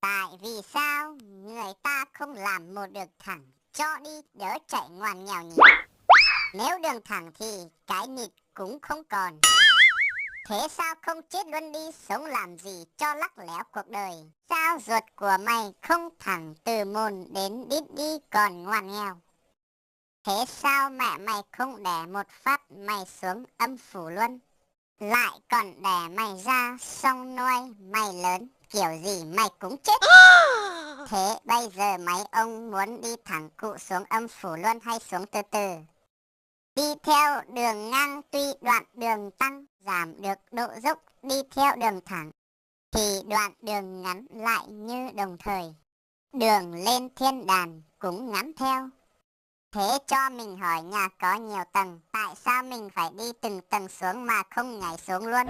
Tại vì sao người ta không làm một đường thẳng cho đi đỡ chạy ngoằn nghèo nhỉ? Nếu đường thẳng thì cái nịt cũng không còn. Thế sao không chết luôn đi, sống làm gì cho lắc léo cuộc đời? Sao ruột của mày không thẳng từ mồn đến đít đi còn ngoằn nghèo? Thế sao mẹ mày không đẻ một phát mày xuống âm phủ luôn? Lại còn đẻ mày ra xong nuôi mày lớn, kiểu gì mày cũng chết. Thế bây giờ mấy ông muốn đi thẳng cụ xuống âm phủ luôn hay xuống từ từ? Đi theo đường ngang tuy đoạn đường tăng giảm được độ dốc, đi theo đường thẳng thì đoạn đường ngắn lại như đồng thời. Đường lên thiên đàng cũng ngắn theo. Thế cho mình hỏi, nhà có nhiều tầng, tại sao mình phải đi từng tầng xuống mà không nhảy xuống luôn?